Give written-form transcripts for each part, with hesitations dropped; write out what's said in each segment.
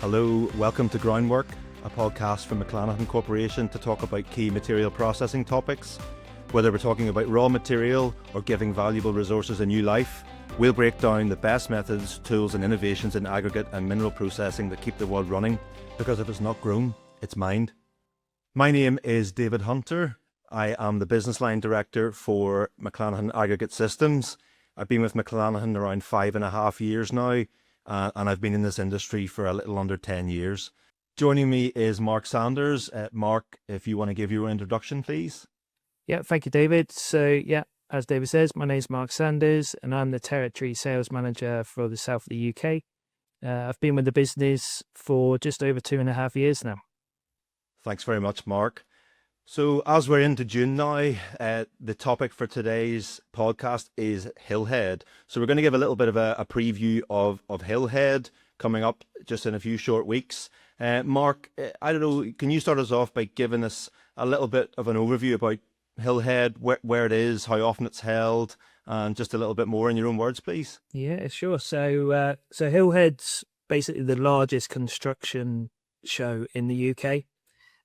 Hello, welcome to Groundwork, a podcast from McLanahan Corporation to talk about key material processing topics. Whether we're talking about raw material or giving valuable resources a new life, we'll break down the best methods, tools and innovations in aggregate and mineral processing that keep the world running, because if it's not grown, it's mined. My name is David Hunter. I am the business line director for McLanahan Aggregate Systems. I've been with McLanahan around 5.5 years now. And I've been in this industry for a little under 10 years. Joining me is Mark Sanders. Mark, if you want to give your introduction, please. Yeah, thank you, David. So, as David says, my name is Mark Sanders, and I'm the Territory Sales Manager for the south of the UK. I've been with the business for just over 2.5 years now. Thanks very much, Mark. So as we're into June now, the topic for today's podcast is Hillhead. So we're going to give a little bit of a preview of Hillhead coming up just in a few short weeks. Mark, I don't know, can you start us off by giving us a little bit of an overview about Hillhead, where it is, how often it's held, and just a little bit more in your own words, please? Yeah, sure. So Hillhead's basically the largest construction show in the UK.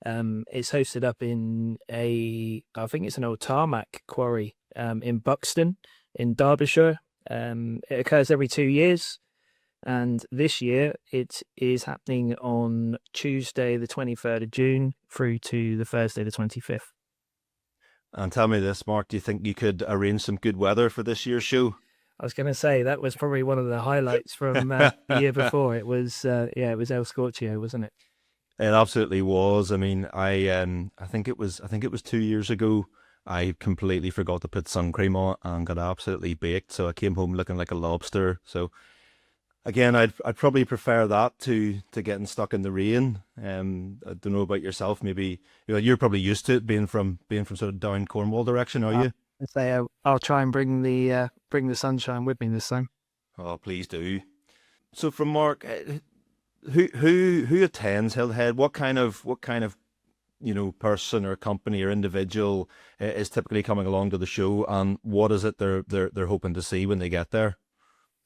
It's hosted up in I think it's an old tarmac quarry in Buxton in Derbyshire. It occurs every 2 years, and this year it is happening on Tuesday the 23rd of June through to the Thursday the 25th. And tell me this, Mark, do you think you could arrange some good weather for this year's show? I was going to say that was probably one of the highlights from the year before. It was it was El Scorchio, wasn't it? It absolutely was. I mean, I think it was 2 years ago. I completely forgot to put sun cream on and got absolutely baked. So I came home looking like a lobster. So again, I'd probably prefer that to getting stuck in the rain. I don't know about yourself. Maybe you're probably used to it being from sort of down Cornwall direction, are you? I'd say I'll try and bring the sunshine with me this time. Oh, please do. So from Mark. Who attends Hillhead? What kind of person or company or individual is typically coming along to the show, and what is it they're hoping to see when they get there?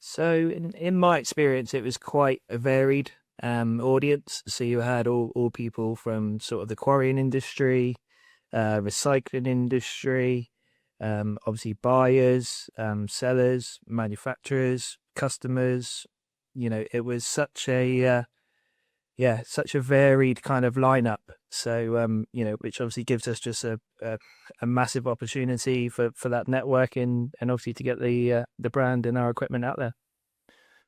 So in my experience, it was quite a varied audience. So you had all people from sort of the quarrying industry, recycling industry, obviously buyers, sellers, manufacturers, customers. It was such a varied kind of lineup. So which obviously gives us just a massive opportunity for that networking and obviously to get the brand and our equipment out there.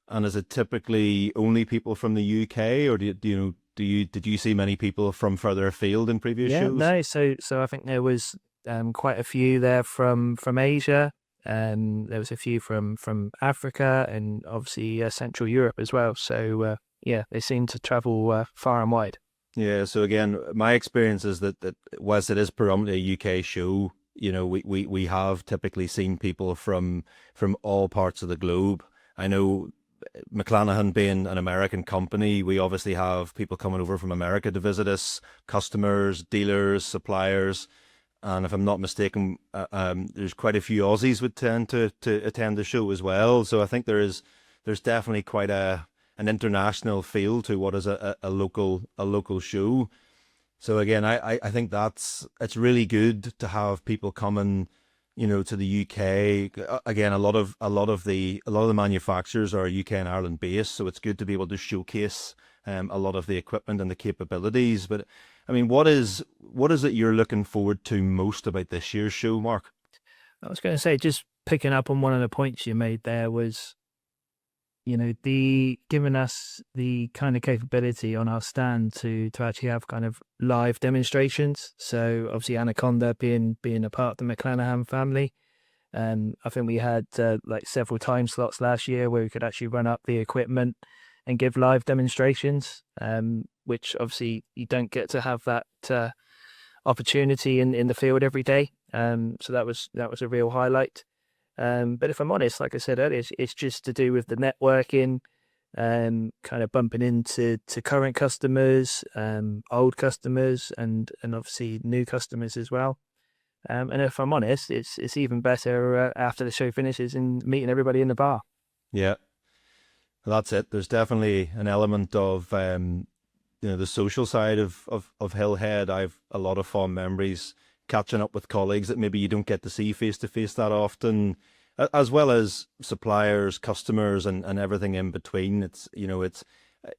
And is it typically only people from the UK, or did you see many people from further afield in previous shows? No. So I think there was quite a few there from Asia. There was a few from Africa and obviously Central Europe as well. So they seem to travel far and wide. Yeah. So again, my experience is that whilst it is predominantly a UK show, we have typically seen people from all parts of the globe. I know McLanahan being an American company, we obviously have people coming over from America to visit us, customers, dealers, suppliers. And if I'm not mistaken, there's quite a few Aussies would tend to attend the show as well. So I think there's definitely quite an international feel to what is a local show. So again, I think it's really good to have people coming, to the UK. Again, a lot of the manufacturers are UK and Ireland based, so it's good to be able to showcase a lot of the equipment and the capabilities. But I mean, what is it you're looking forward to most about this year's show, Mark? I was going to say, just picking up on one of the points you made there was, the giving us the kind of capability on our stand to actually have kind of live demonstrations. So obviously Anaconda being a part of the McLanahan family. I think we had several time slots last year where we could actually run up the equipment and give live demonstrations, which obviously you don't get to have that opportunity in the field every day. So that was a real highlight. But if I'm honest, like I said earlier, it's just to do with the networking, kind of bumping into current customers, old customers, and obviously new customers as well. And if I'm honest, it's even better after the show finishes and meeting everybody in the bar. Yeah. That's it. There's definitely an element of the social side of Hillhead. I've a lot of fond memories catching up with colleagues that maybe you don't get to see face to face that often, as well as suppliers, customers, and everything in between. It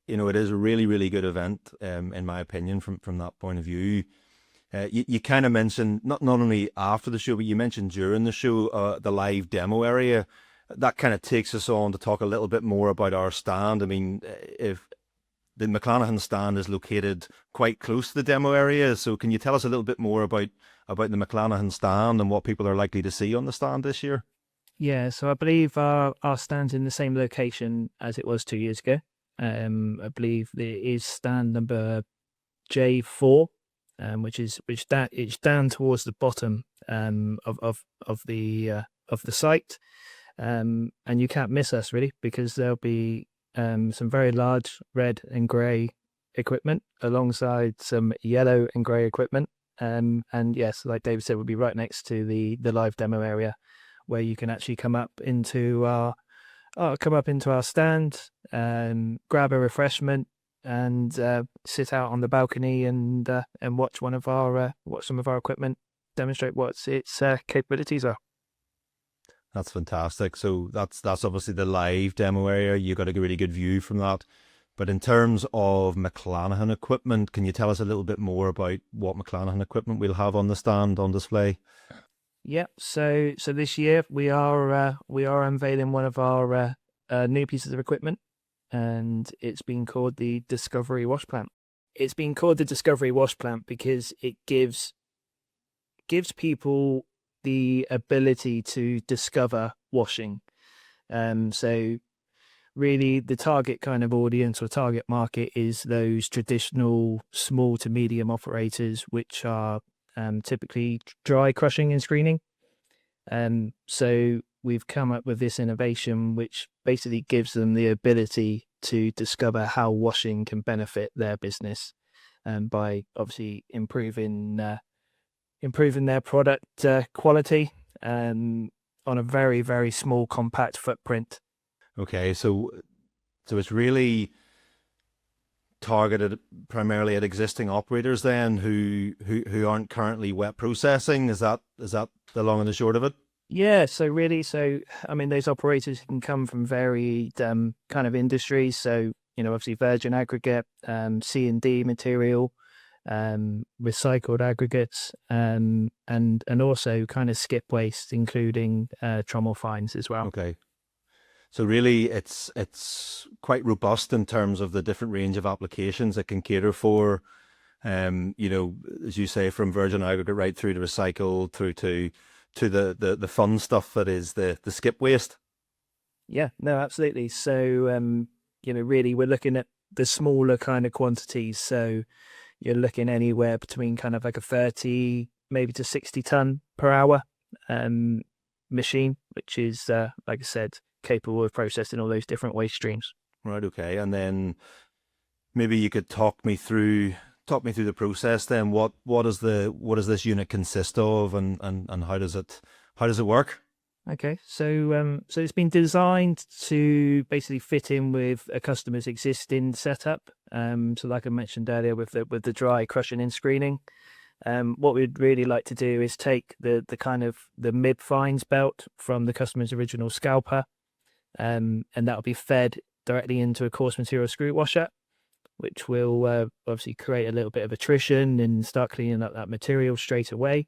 is a really really good event, in my opinion, from that point of view. You kind of mentioned not only after the show, but you mentioned during the show, the live demo area. That kind of takes us on to talk a little bit more about our stand. I mean, if the McLanahan stand is located quite close to the demo area, so can you tell us a little bit more about the McLanahan stand and what people are likely to see on the stand this year? Yeah, so I believe our stand's in the same location as it was 2 years ago. I believe it is stand number J4, which it's down towards the bottom of the site, and you can't miss us really because there'll be some very large red and grey equipment alongside some yellow and grey equipment. And yes, like David said, we'll be right next to the live demo area where you can actually come up into our stand, grab a refreshment, and sit out on the balcony and watch watch some of our equipment demonstrate what its capabilities are. That's fantastic. So that's obviously the live demo area. You got a really good view from that. But in terms of McLanahan equipment, can you tell us a little bit more about what McLanahan equipment we'll have on the stand on display? Yep. So this year we are unveiling one of our new pieces of equipment, and it's been called the Discovery Wash Plant. It's been called the Discovery Wash Plant because it gives people the ability to discover washing. So really the target kind of audience or target market is those traditional small to medium operators, which are typically dry crushing and screening. So we've come up with this innovation, which basically gives them the ability to discover how washing can benefit their business, by obviously improving their product quality, on a very, very small, compact footprint. Okay, so it's really targeted primarily at existing operators then who aren't currently wet processing. Is that the long and the short of it? Yeah, so really, I mean, those operators can come from varied kind of industries. So, obviously virgin aggregate, C&D material, recycled aggregates, and also kind of skip waste, including trommel fines as well. Okay. So really, it's quite robust in terms of the different range of applications it can cater for. As you say, from virgin aggregate right through to recycled, through to the fun stuff that is the skip waste. Yeah, no, absolutely. So, really, we're looking at the smaller kind of quantities. So, you're looking anywhere between kind of like a 30, maybe to 60 ton per hour um, machine, which is, like I said, capable of processing all those different waste streams. Right. Okay. And then maybe you could talk me through the process. Then what does this unit consist of, and how does it work? Okay, so it's been designed to basically fit in with a customer's existing setup. So like I mentioned earlier, with the dry crushing and screening, what we'd really like to do is take the kind of the mid fines belt from the customer's original scalper, and that'll be fed directly into a coarse material screw washer, which will obviously create a little bit of attrition and start cleaning up that material straight away.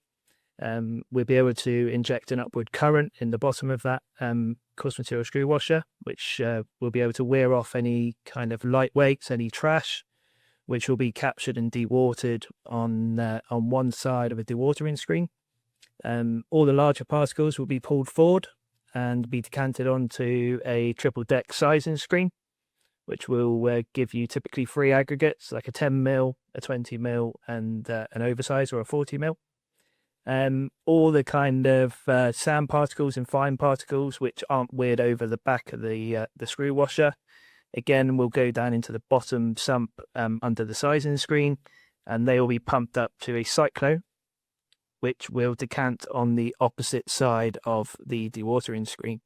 We'll be able to inject an upward current in the bottom of that coarse material screw washer, which will be able to wear off any kind of lightweights, any trash, which will be captured and dewatered on one side of a dewatering screen. All the larger particles will be pulled forward and be decanted onto a triple deck sizing screen, which will give you typically three aggregates, like a 10 mil, a 20 mil, and an oversize or a 40 mil. All the kind of sand particles and fine particles which aren't weared over the back of the screw washer, again, will go down into the bottom sump under the sizing screen, and they will be pumped up to a cyclone, which will decant on the opposite side of the dewatering screen.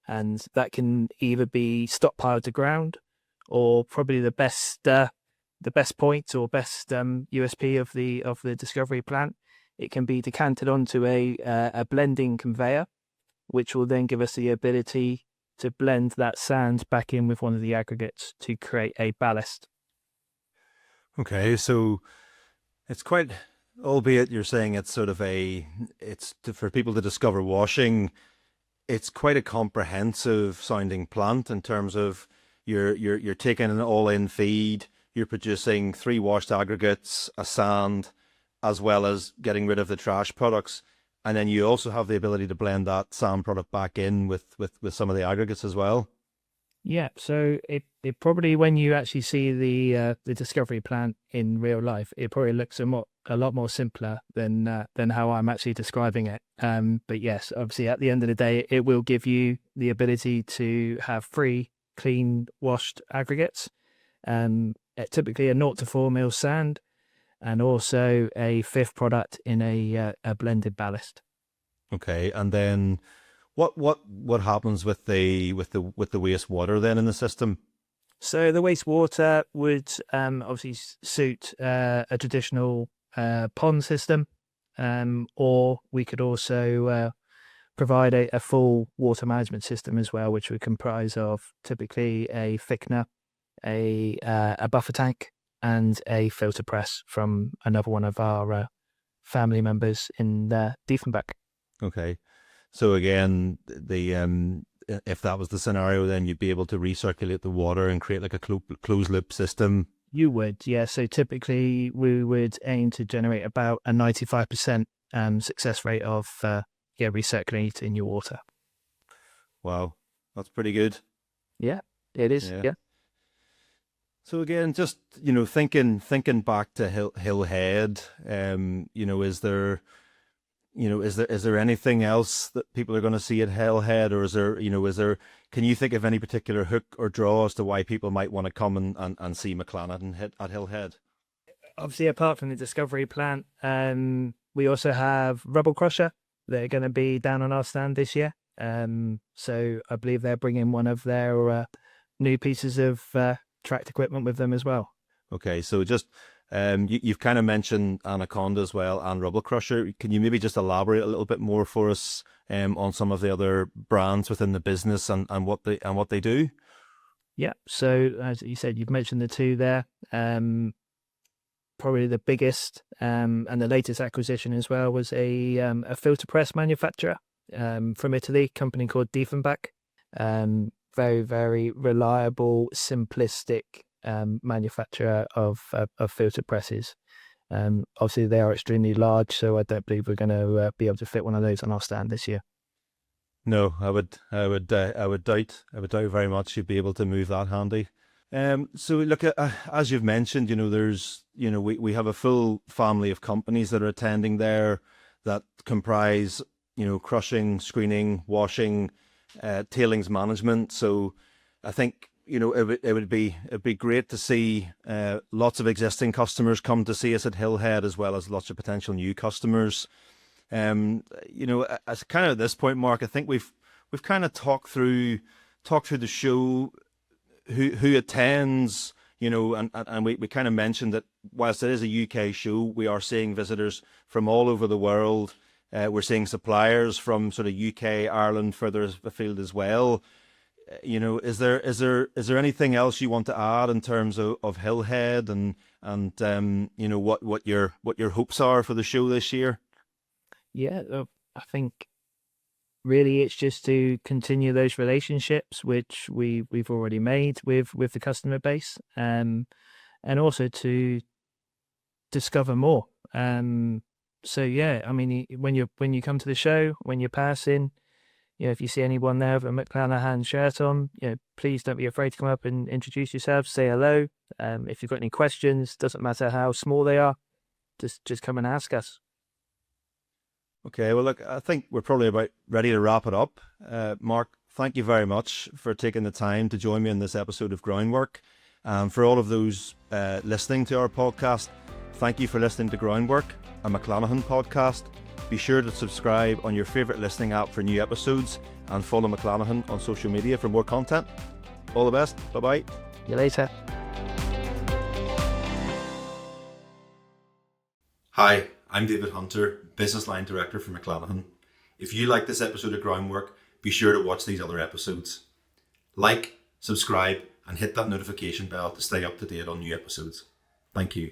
and that can either be stockpiled to ground, or probably the best point or best USP of the discovery plant. It can be decanted onto a blending conveyor, which will then give us the ability to blend that sand back in with one of the aggregates to create a ballast. Okay, so it's quite, albeit you're saying it's sort of for people to discover washing, it's quite a comprehensive sounding plant in terms of you're taking an all-in feed, you're producing 3 washed aggregates, a sand, as well as getting rid of the trash products. And then you also have the ability to blend that sand product back in with some of the aggregates as well. Yeah, so it probably, when you actually see the discovery plant in real life, it probably looks a lot more simpler than how I'm actually describing it. But yes, obviously at the end of the day, it will give you the ability to have 3 clean washed aggregates, typically a 0 to 4 mil sand, and also a 5th product in a blended ballast. Okay, and then what happens with the wastewater then in the system? So the wastewater would obviously suit a traditional pond system, or we could also provide a full water management system as well, which would comprise of typically a thickener, a buffer tank, and a filter press from another one of our family members in Diefenbach. Okay, so again, if that was the scenario, then you'd be able to recirculate the water and create like a closed loop system. You would, yeah. So typically we would aim to generate about a 95% success rate of recirculating your water. Wow, that's pretty good. Yeah, it is. Yeah. Yeah. So again, just thinking back to Hillhead, is there anything else that people are going to see at Hillhead, or is there, can you think of any particular hook or draw as to why people might want to come and see McLanahan at Hillhead? Obviously, apart from the discovery plant, we also have Rubble Crusher. They're going to be down on our stand this year. So I believe they're bringing one of their new pieces of tracked equipment with them as well. Okay, so just you've kind of mentioned Anaconda as well and Rubble Crusher. Can you maybe just elaborate a little bit more for us on some of the other brands within the business and what they do? Yeah, so as you said, you've mentioned the 2 there. Probably the biggest and the latest acquisition as well was a filter press manufacturer from Italy, a company called Diefenbach. Very, very reliable, simplistic manufacturer of filter presses. Obviously, they are extremely large, so I don't believe we're going to be able to fit one of those on our stand this year. No, I would doubt very much you'd be able to move that handy. So look, as you've mentioned, we have a full family of companies that are attending there that comprise, crushing, screening, washing, tailings management. So I think, it'd be great to see lots of existing customers come to see us at Hillhead, as well as lots of potential new customers. As kind of at this point, Mark, I think we've kind of talked through the show, who attends, and we kind of mentioned that whilst it is a UK show, we are seeing visitors from all over the world. We're seeing suppliers from sort of UK, Ireland, further afield as well. Is there anything else you want to add in terms of Hillhead and what your hopes are for the show this year? Yeah, I think really it's just to continue those relationships which we've already made with the customer base, and also to discover more. So yeah, I mean, when you come to the show, when you're passing, if you see anyone there with a McLanahan shirt on, please don't be afraid to come up and introduce yourself, say hello. If you've got any questions, doesn't matter how small they are, just come and ask us. Okay, well, look, I think we're probably about ready to wrap it up. Mark, thank you very much for taking the time to join me in this episode of Groundwork. For all of those listening to our podcast, thank you for listening to Groundwork, a McLanahan podcast. Be sure to subscribe on your favourite listening app for new episodes and follow McLanahan on social media for more content. All the best. Bye-bye. See you later. Hi, I'm David Hunter, Business Line Director for McLanahan. If you like this episode of Groundwork, be sure to watch these other episodes. Like, subscribe, and hit that notification bell to stay up to date on new episodes. Thank you.